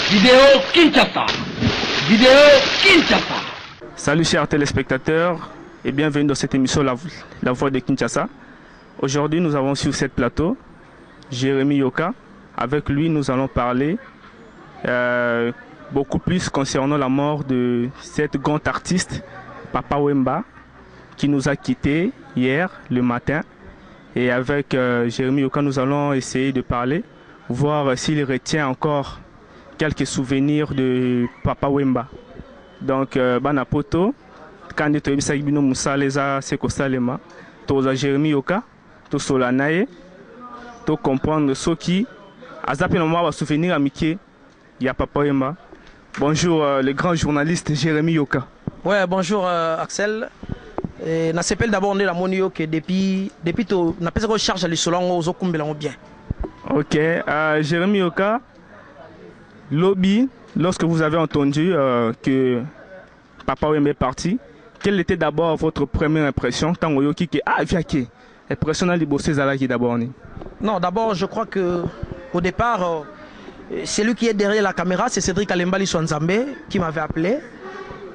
Vidéo Kinshasa. Vidéo Kinshasa. Salut chers téléspectateurs et bienvenue dans cette émission La Voix de Kinshasa. Aujourd'hui nous avons sur cette plateau Jérémy Yoka. Avec lui nous allons parler beaucoup plus concernant la mort de cet grand artiste Papa Wemba qui nous a quittés hier le matin. Et avec Jérémy Yoka nous allons essayer de parler, voir s'il retient encore quelques souvenirs de Papa Wemba. Donc, Banapoto, quand tu as vu que Moussaleza Seko Salema, tu as Jérémy Yoka, tu as Solanaye, tu comprendre ce qui a zappé le souvenir amitié, il y a Papa Wemba. Bonjour, le grand journaliste Jérémy Yoka. Ouais, bonjour Axel. Je s'appelle d'abord la monio que depuis tu n'as pas de charge à l'isolant aux okumbela bien. Ok, Jérémy Yoka, lobby, lorsque vous avez entendu que Papa Wemba est parti, quelle était d'abord votre première impression tant que yoki que viaki impression à libosser zalaki d'abord ni? Non, d'abord je crois que au départ celui qui est derrière la caméra c'est Cédric Alembali Swanzambe qui m'avait appelé.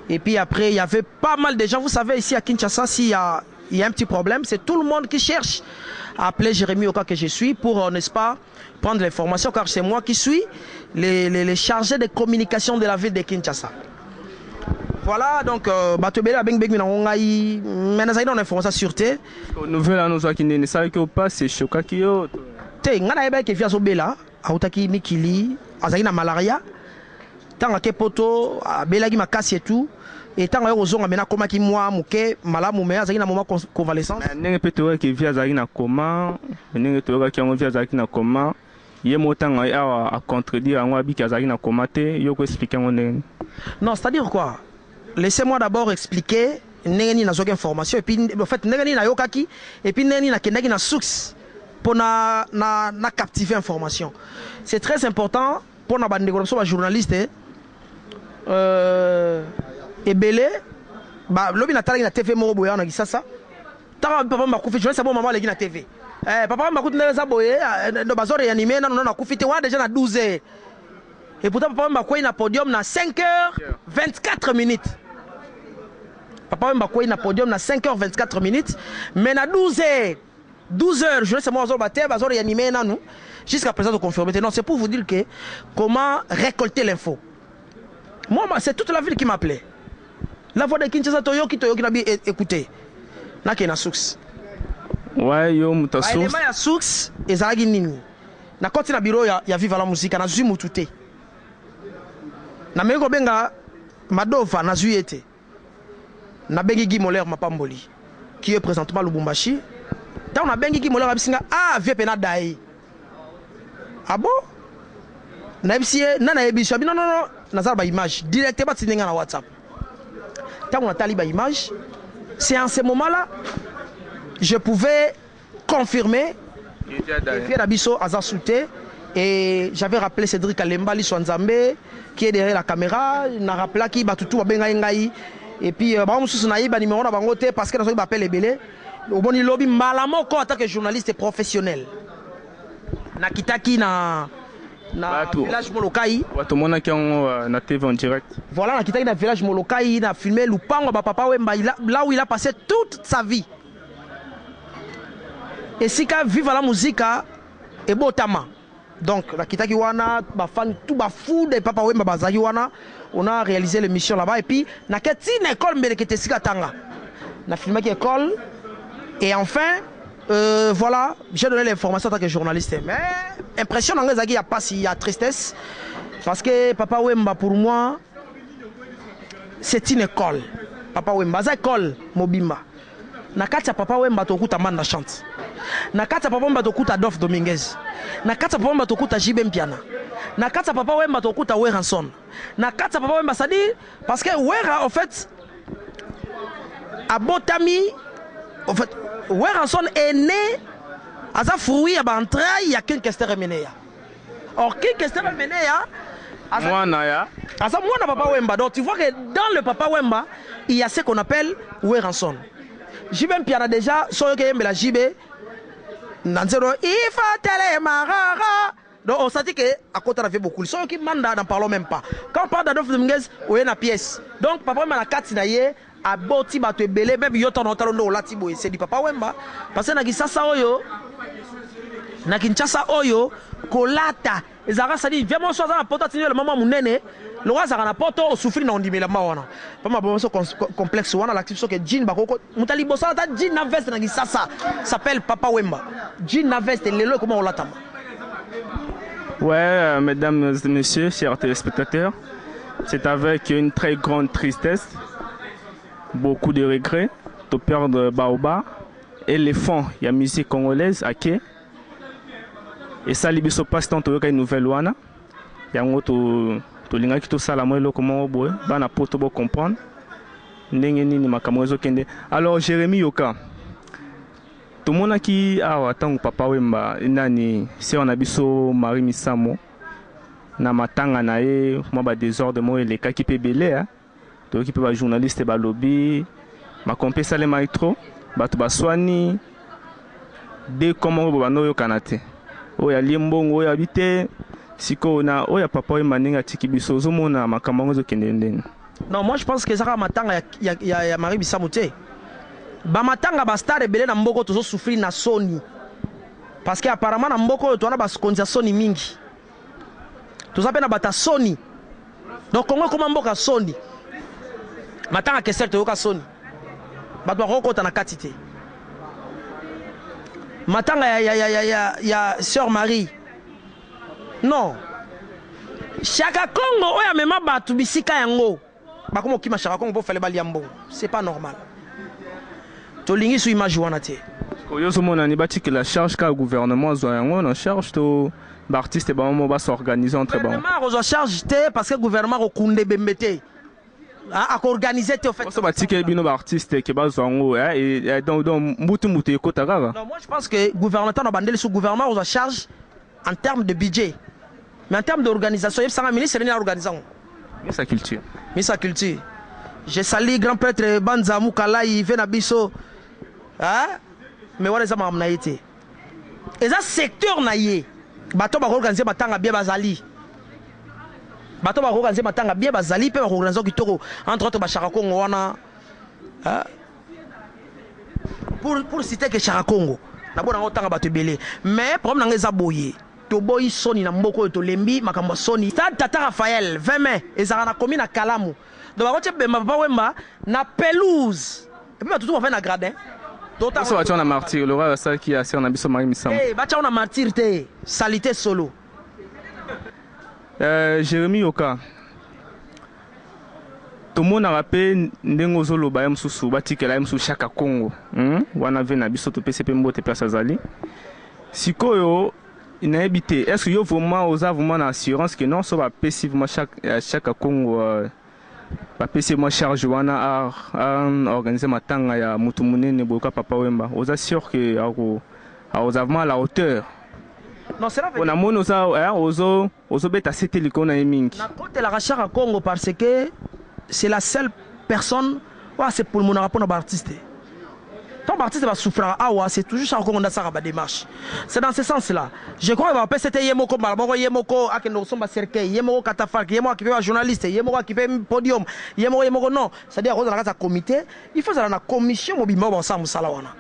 Et puis après, il y avait pas mal de gens. Vous savez, ici à Kinshasa, s'il y a un petit problème, c'est tout le monde qui cherche à appeler Jérémy Yoka que je suis pour, n'est-ce pas, prendre l'information, car c'est moi qui suis les chargés de communication de la ville de Kinshasa. Voilà, donc, Batobele a beng minangai, mais on a information sûreté. Nouvelle annonce qui n'est pas c'est choquant qui est. Té, ngana ebe ke via sobela, autaki mikili, azali na malaria. Tant que poto belagi makasi et tout et tant que ozonga mena koma ki moi muke malamu me azaki na moment convalescence nenge peto ke via azaki na coma nenge to ka ngo via azaki na coma ye motanga a contredire ngo abi ki azaki na coma te yo ko expliquer ngo nenge. Non, c'est-à-dire quoi? Laissez-moi d'abord expliquer nenge ni na zoka information et puis en fait nenge ni na yokaki et puis nenge ni na kendaki na source pour na captiver information. C'est très important pour na bande comme ça journaliste ebele ba lobi na tala na TV moko boya na kisasa tala papa makufi je sais bon maman legi na TV papa makufi na za boye no bazore animé na na kufite wa déjà na 12 heures et pourtant papa makufi na podium na 5h24 minutes papa makufi na podium na 5h24 minutes mais na 12h je sais moi bazore animé na nous jusqu'à présent de confirmer. Non, c'est pour vous dire que comment récolter l'info. Moi, c'est toute la ville qui m'appelait. La voix de Kinshasa Toyoki n'a bien écouté. N'a qu'un source. Ouais, yo, muta source. Il y a source et Zalagi Nini. Na côté na bureau, il y a Viva la musique, na Zui Mutute. Na Mego Benga, Madova, na Zuiete. Na Bengi Gimoler Mapamboli, qui est présentement Lubumbashi. Tant on a Bengi Gimoler Absinga, vieux pena daï. Ah bon? Non, non, image directement sur WhatsApp. Quand on a taliba image, c'est en ce moment-là, je pouvais confirmer et j'avais rappelé Cédric Alembali Swanzambe qui est derrière la caméra, n'a rappelé qui batutu bengaï et puis numéro parce que nous appelle les belé au bon lobby malamo en tant que journaliste professionnel. Nakitaki na village Molokai. Na TV en direct. Voilà, nakitaki na village Molokai, na filmé Lupango Papa Wemba là où il a passé toute sa vie. Et si ka vive la musique et botama. Donc nakitaki wana ba fan tout ba fou de Papa Wemba bazaki wana, on a réalisé l'émission là-bas et puis na ketine école mbele ketesika tanga. Na filmé qui école et enfin voilà, j'ai donné l'information en tant que journaliste. Mais impression dans les il n'y a pas s'il y a tristesse. Parce que Papa Wemba pour moi, c'est une école. Papa Wemba, c'est une école, Mobimba. Nakata Papa Wemba tokuta Manda chante. Nakata Papa Wemba tokuta Adolphe Dominguez. Nakata Papa Wemba tokuta JB Mpiana. Nakata Papa Wemba tokuta Weranson. Nakata Papa Wemba, ça dit, parce que Wera, en fait, à Botami, en fait, Weranson est né à sa fruit à Bantraï, il y a qu'une question remenée. Or, qu'une question remenée, moi, Papa Wemba. Donc, tu vois que dans le Papa Wemba, il y a ce qu'on appelle Weranson. JB Piana déjà, soit que la JB, Nanzero, il faut télé marara, Donc on s'est dit que à côté avait beaucoup. Ceux qui mandent n'en parlons même pas. Quand on parle d'Adolphe Dominguez, on est na pièce. Donc papa Wemba la carte naie a boti bato belé même yoto na talo no lati boy c'est du papa Wemba parce que na Kinshasa oyo na Kinshasa oyo kolata ezara sali vraiment soit na poto tinyo le maman munene le roi zara na poto o souffrir na ondimela mawana pas ma bon complexe wana l'actif so que jean bakoko mutali bosa ta jean na veste na Kinshasa s'appelle papa Wemba jean na veste lelo comment on l'attend. Ouais, mesdames et messieurs, chers téléspectateurs, c'est avec une très grande tristesse, beaucoup de regrets, de perdre Baoba, éléphant, il y a musique congolaise, à Ké. Et ça, il se passe tant que une nouvelle ouana. Il y a un autre, il y a tout ça, la moelle, comment on peut, on peut comprendre. Alors, Jérémy Yoka. Tout le monde qui a attendu papa Wemba nani si on a biso Marie Misamo na matanga na e moi ba désordre moi les cas qui peut belé hein donc qui peut ba journaliste ba lobby ma compé le maître ba to ba swani de comment ba no yo kanate o ya limbongo o ya bité siko na o ya papa Wemba ninga tiki biso zo mona makambo zo kendende. Non, moi je pense que ça va matanga ya Marie Misamo te. Bamatanga bastar ebele na mboko tozo souffrir na soni parce que apparemment na mboko to na baskonza soni mingi toza pe na bata soni donc kongo koma mboka soni matanga ke certes yoka soni bato bakokota na katite matanga ya sœur Marie non Chaka Congo oya mema batu bisika yango bakoma kima Chaka Congo po fele bali yambo c'est pas normal. Tolingi sous image wana te. Koyozo mona ni bati que la charge ka gouvernement zo yango na charge to l'artiste ba mo ba s'organiser entre bon. Gouvernement zo charge te parce que gouvernement ko kunde bembete. A organiser te au fait. Ça bati que bino ba artiste ke ba zo yango et donc mutu ko tagara. Non, moi je pense que gouvernement na bandeli sous gouvernement zo charge en termes de budget. Mais en termes d'organisation, il y a un ministre qui est organisé. Mais sa culture. Mais sa culture. Je salue grand prêtre Banza Mukala, il vient à Bisso. Hein? Mais voilà, ça m'a amené. Et ça, secteur naïe. Bato va organiser Batanga bien Bazali. Bato va organiser Batanga bien Bazali, puis va organiser Kitoko. Entre autres, Chaka Congo, wana. Pour citer que Chaka Congo. D'abord, on a battu belé. Mais, problème, on a boyé. Toboy Sony na mboko to lembi makambo Sony stade Tata Raphaël 20 mai ezara na commune na Kalamu donc ba kote bemba papa Wemba na pelouse et puis ba tout va faire na gradin tota ça va tu on a martyr le roi ça qui a sur na biso Marie Misamo eh ba on a martyr te salité solo Jérémy Yoka tout le monde a rappelé ndengo zolo ba msusu batikela msusu Chaka Congo wana ve na biso to PCP mbote place azali sikoyo inhabité. Est-ce que vous avez vraiment l'assurance que non, ça va passivement chaque Congo va passivement charge à organiser ma tanga ya mutumune ne boka papa Wemba. Vous assure que vous avez à la hauteur. Non, c'est vrai. On a mon ozo beta c'était l'icône émingi. Na côté la rachar à Congo parce que c'est la seule personne c'est pour mon rapport à artiste. Ton artiste va souffrir c'est toujours ça qu'on a ça à démarche. C'est dans ce sens-là. Je crois qu'il va passer Yemoko Malboro, Yemoko, Akeno Somba Serkei, Yemoko Katafak, Yemoko qui fait journaliste, Yemoko qui fait podium, Yemoko non. C'est-à-dire qu'on a un comité, il faut une commission mobile ensemble salawana.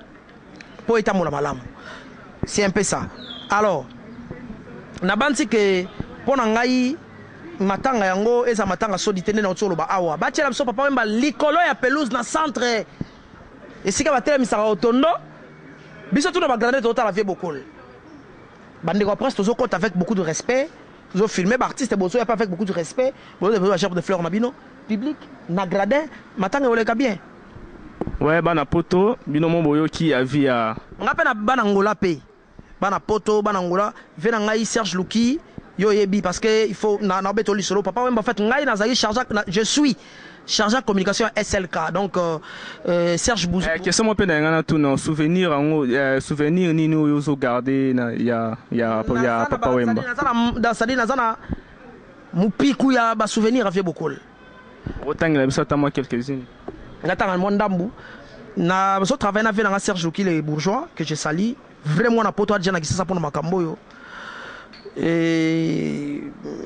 Pour être mon malam. C'est un peu ça. Alors, na banti que pour nangai matanga yango eza matanga so ditene na otolo ba awa. Ba tshela biso papa Wemba likolo ya pelouse na centre. Et si vous avez mis au tondo, vous avez tout la vie beaucoup. Bande presse toujours compte avec beaucoup de respect. Vous avez filmé l'artiste vous avez pas avec beaucoup de respect. Vous avez la gerbe de fleurs mabino public, na gradin, matanga vous les bien. Ouais, bana poto, bino moboyo qui a vu à. On appelle na banangola pay. Bana poto, banangola, vena ngai Serge Luki, yo yebi parce que il faut na betoli solo papa Wemba fait ngai na zali charge je suis chargé de communication SLK donc Serge Bouzou. Question moi pendant tout non souvenir souvenir ni nous yo garder ya papa Wemba. Dans ça dit nazana mupiku ya ba souvenir avait beaucoup. Autant il a besoin de moi quelques-unes. Natanga mondambu na so travailler na vena Serge Luki les bourgeois que je salue vraiment na poto adjana qui ça pour makambo yo. Et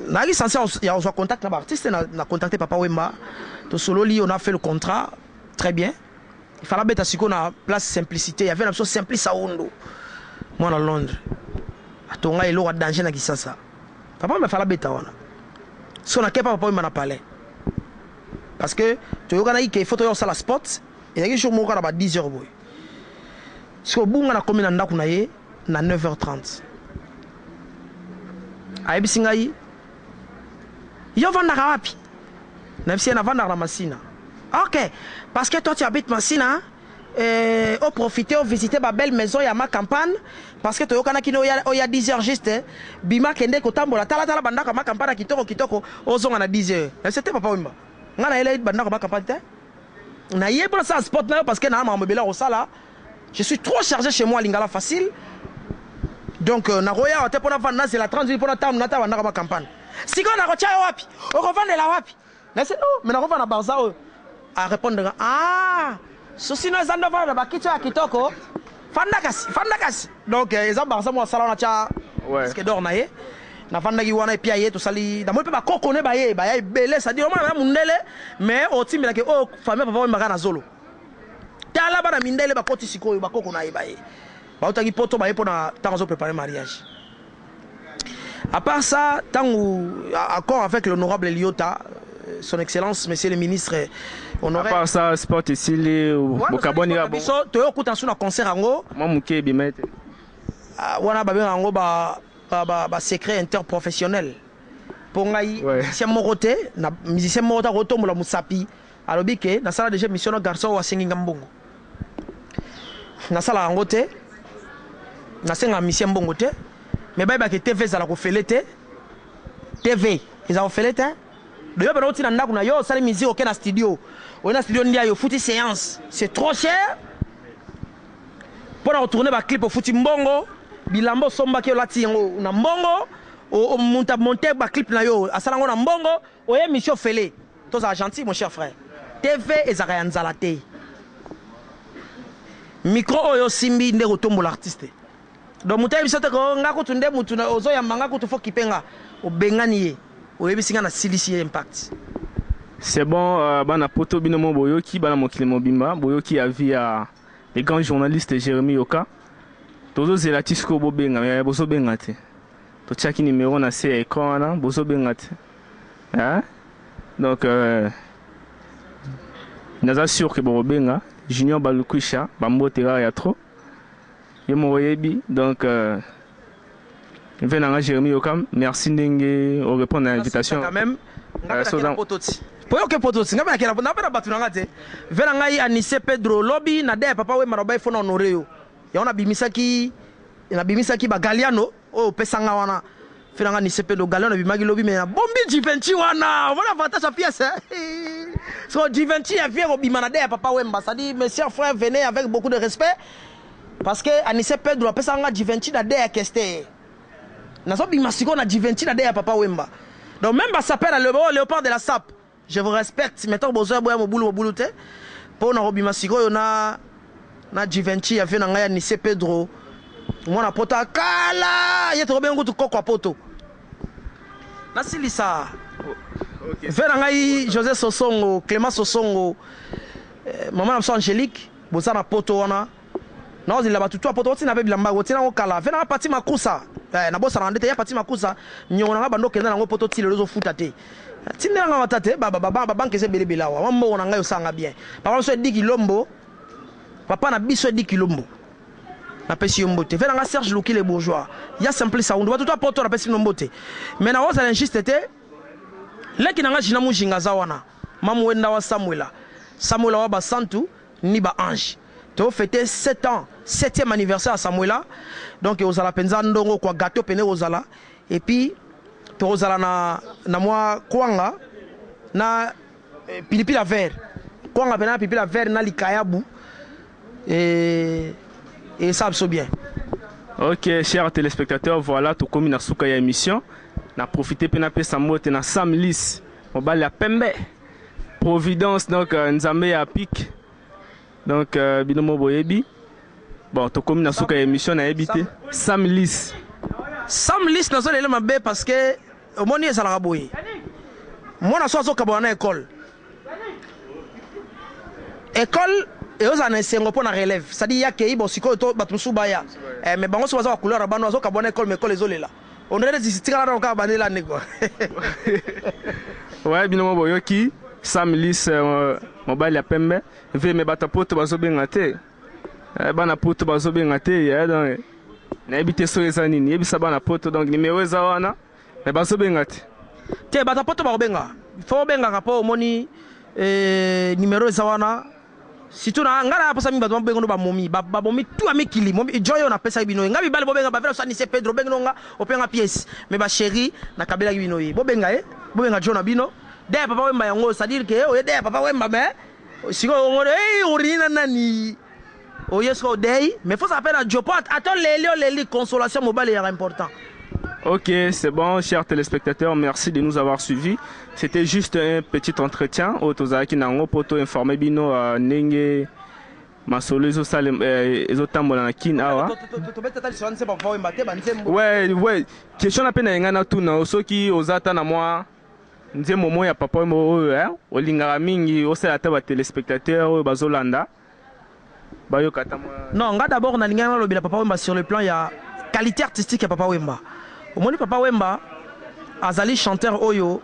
nagi censé il y a contact là artiste n'a contacté Papa Wemba to sololi on a fait le contrat très bien il fallait mettre siko na place simplicité il y avait une option simplice à Ondo moi à Londres atonga elo wa danger na kisasa Papa Wemba fallait mettre wana so na kepa Papa Wemba na palais parce que tu yoka na il faut to yo sala sport et nagi jour moko na ba 10h boy so bunga na komi na ndaku na ye na 9h30 ayebisi ngai yo vandaka wapi nabisi na vandaka na Masina ok parce que toi tu habites Masina au profiter au visiter ma belle maison ya ma campagne parce que toyokana kino oya 10h juste bima kende kotambola tala bandaka ma campagne kitoko ozonga na 10h c'était Papa Wemba ngana ele bandaka ma campagne te na yé pour ça sport na parce que na mabela osala je suis trop chargé chez moi lingala facile. Donc, nagoya ote pona vana c'est la 30 minutes pona tam nata wana ma campagne. Siko na kocha wapi? O kovande la wapi? Na c'est non, mais na kovana barza à répondre ah, sosino ezanda vana ba kicho ya kitoko. Fanda kasi. Donc, eza barza mo sala na cha parce que dor na ye. Na vanda ki wana epia ye to sali. Na mo pe ba kokone ba ye belé ça dit o mana mundele mais o timela ke o famille papa Wemba na zolo. Tala bana mindele ba koti siko ba kokona ye ba ye. Bautaki poto ba pour préparer le mariage. À part ça, accord avec l'honorable Eliota, son excellence, monsieur le ministre, honoré. À part ça, sport ici, au Gabon, il y a un concert ango. Moi, mouké bimete. Wana babé ango ba secret interprofessionnel. Pour ngai, musicien moroté, na musicien morota rotombo la musapi. Alobi ke na sala déjà mission garçon wa sengi ngambongo. Na sala ango te. Nasenga mission bongo te mais ba ke TV za la ko felete TV ils ont felete de yo ba oti na ndaku na yo sala musique au na studio ndia yo futi séance c'est trop cher pour retourner ba clip au futi mbongo bilambo somba ke lati yango na mbongo o monter ba clip na yo asala ngo na mbongo o ye mission fele to za gentil mon cher frère TV ezaka nzala te micro oyo simbi nde kotombo l'artiste. Donc mutai bisote ko ngako tunde mutuna ozo ya manga ko tofo kipenga obengani ye oyebisinga na silisi impact. C'est bon bana poto binomo boyoki bana mokile mobimba boyoki a via les grands journalistes Jérémy Yoka. Tozo zelatisco bobenga mais bozo bengate. To chaki numéro na c'est écran na bozo bengate. Hein? Donc naza sûr que bobenga Junior Balukwisha bambotera ya trop. Donc, Jérémy Yokam, merci de répondre à l'invitation. Quand même, Anissé Pedro Lobby, Nade, Papa Wemba Roba Fona Honoreo. Il y a Bimisaki Bagaliano, oh, Pesangawana. Fenanga Anissé Pedro Galiano, Bimagi Lobby, mais Bombi Givenchy Wana, voilà avantage à pièce. So Givenchy a fait Bimanade à Papa Wemba. Ça dit, mes chers frères, venez avec beaucoup de respect. Parce que Anissé Pedro a ça Givenchy na de keste. Na so bimasiko na Givenchy na de Papa Wemba. Donc même ba s'appelle le léopard de la SAP. Je vous respecte. Mettons besoin boya mo boulou te. Pour na bimasiko yo na Givenchy a fait na ngaya Anissé Pedro. Moi na pota kala, yeto ko bengo to kokwa poto. Na silisa. OK. Fait na ngai José Sosongo, Clément Sosongo. Maman Angélique, boza na poto wana. Non, il a battu tout à poto na bilamba wotina okala. Fait na parti makusa. Na bossa na ndete ya parti makusa. Nyonga na bando kenda na ngo poto tile lozo futa te. Tinela nga matate baba banke se belebela wa. Wambo na ngai osanga bien. Papa so 10 kilombo. Papa na biso 10 kilombo. Na pesi yombote. Fait na Serge Luki les bourgeois. Ya simple ça. On doit tout à poto na pesi nombote. Mais na wosa l'injuste te. Leki na nga jina mujinga zawana. Mamu wenda wa Samuela wa basantu ni ba ange. Tu fêté 7 ans, 7e anniversaire à Samuela. Donc aux ala penza ndongo kwa gâteau pene ozala et puis to ozala na moi kwanga na pilipili vert. Kwanga pena pilipili vert na likayabu et ça abso bien. OK, chers téléspectateurs, voilà tout comme na suka ya émission. Na profiter pena pe samote na Samlis. On va la pembe. Providence donc Nzambe à pic. Donc binomo boyebi. Bon, to comme na suka ya émission na ebité Samlis. Sam liste nazo lele mabe parce que omoni ezalaka boye mwana so azokabwana na école eozala na esengo mpo na relève c'est-à-dire yakei bo sikoyo to bato mosusu baya mais bango so baza ba couleur ya bano azokabwana na école mais école ezolela on dirait tikala na kaka bandela nde quoi ouais bino mo boyoki Sam liste mobile ya pembe ve me bato poto bazobenga te bana poto bazobenga te ya donc nayebi te so eza nini yebisa bana poto donc numéro eza wana me bazobenga te bato poto bakobenga fo obengaka mpo omoni numéro eza wana surtout na ngala aposa mi bato babenga no bamomi bamomi tu amikili momi joyo na pesa bino ngabi bale bobenga ba vera so ni se Pedro benga nga openga pièce mais ba chéri na kabela bino yi bobenga bobenga jo na bino de papa wemba yango c'est dire que o de papa wemba mais siko ngore urina nani o yeso day mais faut s'appeler à Jopo attends les consolation mobile est important. Ok, c'est bon, chers téléspectateurs, merci de nous avoir suivis. C'était juste un petit entretien au Tozaki Nango pour informer bino nenge masolo ezo tambola na kin awa. Ouais, question na pena ngana tuna soki ozata na moi nze momo ya papa mo olingara mingi osala ta ba téléspectateurs bazolanda. Non, nga d'abord na lingana lobila papa Wemba sur le plan ya qualité artistique ya papa Wemba. Omoni papa Wemba azali chanteur oyo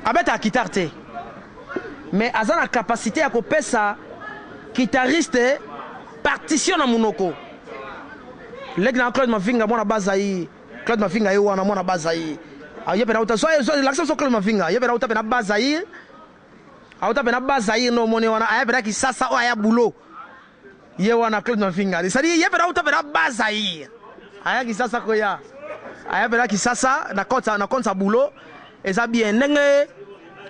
abeta guitare te mais azana capacité ya kopesa guitariste partition na munoko lek na Claude Mavinga mwana bazai Claude Mavinga yo wana mwana bazai ayepe na uta so l'accent so Claude Mavinga yepe na uta na bazai auta pena bazai no moni wana ayepe na kisasa o aya bulo ye wana Claude Mavinga c'est-à-dire yepe na uta pena bazai aya kisasa ko ya ayepe na kisasa na konta bulo eza bien ndenge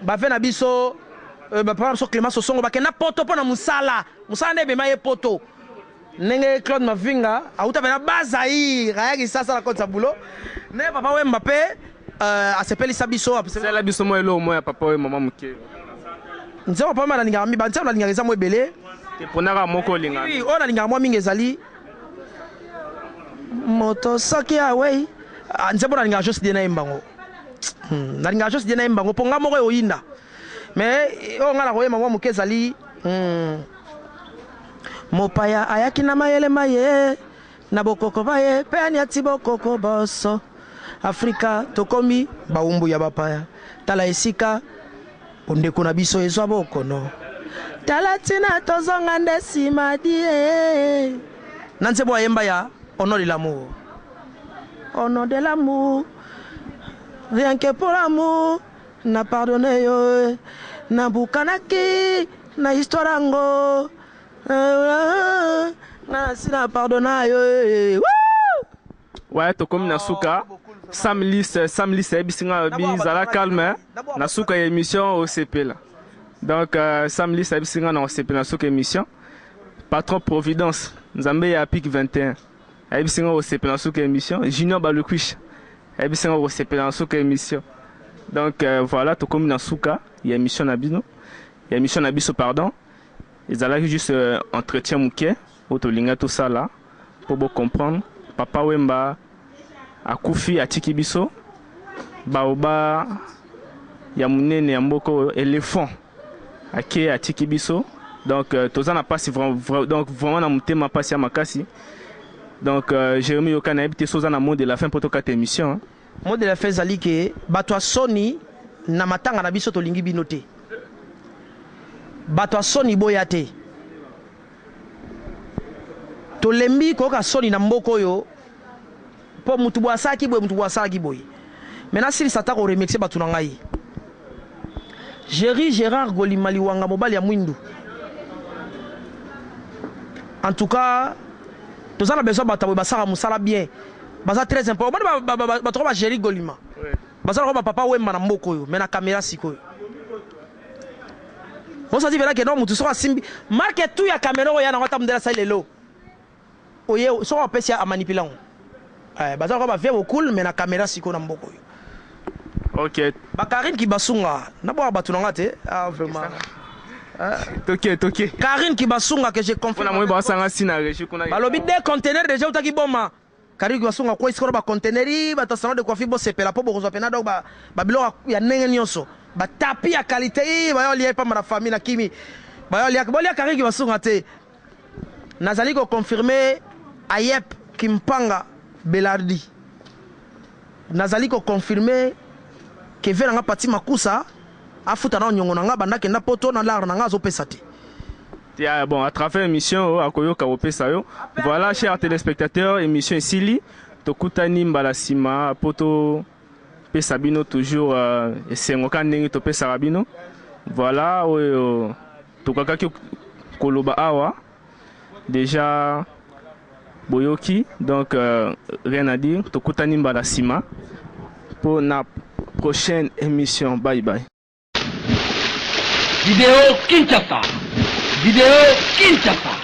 ba fe na biso ba par so Clément Sosongo ba kena poto pona musala ndebe maye poto ndenge Claude Mavinga auta pena bazai aya kisasa na konta bulo ne papa Wemba pe asepelisa biso apesela biso mo elo mo ya papa we mama muke nzema papa mala linga mi bantia la linga eza mo ebele te ponaka moko linga oui ona linga mo mingi ezali moto soki awei nzema na linga juste de na imbango na linga juste de na imbango ponga moko oyinda mais o ngala ko yema mo muke ezali mopaya ayaki na mayele maye na bokoko baye pe ani ati bokoko boso Afrika tokomi baumbu ya bapaya tala esika ondeko na biso ezwa bokono tala tina tozonga nde nsima die na nzembo ayemba ya Honor de l'amour rien que pour l'amour na pardonné yo na bukanaki na histoire yango na sina pardonna yo ouais tokomi na suka Sam liste ebisinga bizala calme na suka émission OCP là donc Sam liste ebisinga na OCP na suka émission patron Providence Nzambe ya pic 21 ebisinga OCP na suka émission Junior Balukwish ebisinga OCP na suka émission donc voilà tokomi na suka ya émission na bino ya émission na biso pardon ezala juste entretien muke otolinga tout ça là pour bien comprendre papa Wemba akufi atiki biso baoba ya munene ya mboko éléphant ake atiki biso donc tozana pasi donc vraiment na mutema pasi ya makasi donc Jérémy Yokana ebité soza na mot de la fin pour tokata émission mot de la fin zali ke bato soni na matanga na biso tolingi bino te bato soni boya te tolembi koka soni na mboko yo po mutu bwa saki boy maintenant si sata ko remercier batu na ngai Gérard Golimali wanga mobali ya mwindu en tout cas tozana besoin bata boy basaka musala bien baza très important bato ba Gérard Golima bazala ko papa Wemba na mboko yo mais na caméra sikoyo on sa dit vera que non mutu so asimbi marque tout ya caméra ya na ngata mdela sa lelo oye so on peut a manipuler baza ko ba vie cool mais na caméra siko na mboko yo OK ba Karine Kibasunga na bo batu na ngate vraiment toke Karine Kibasunga que j'ai confié na moi ba sanga sina rechi kuna ba lobi des conteneurs déjà utaki boma Kariki Basunga kwa isikoro ba conteneri ba salon de coiffure bo sepela po bokozwa pena donc ba biloko ya ndenge nyonso ba tapi ya qualité ba yo lié pa ma famille na kimi ba yo lié bo lié Kariki Basunga te nazali ko confirmer Ayep Kimpanga Belardi nazali ko confirmer que venanga pati makusa afuta na nyongo nanga banda kenda poto na lar nanga zo pesati. Yeah, bon, à travers l'émission Akoyo Kawope Sayo, voilà, chers téléspectateurs, émission Sili, Tokutani Mbalasima, Poto Pesabino, toujours, et c'est un canne Topé Sarabino. Voilà, Tokakaki Koloba Awa, déjà Boyoki, donc rien à dire, Tokutani Mbalasima, pour la prochaine émission. Bye bye. Vidéo Kinshasa. Vidéo Kinshasa.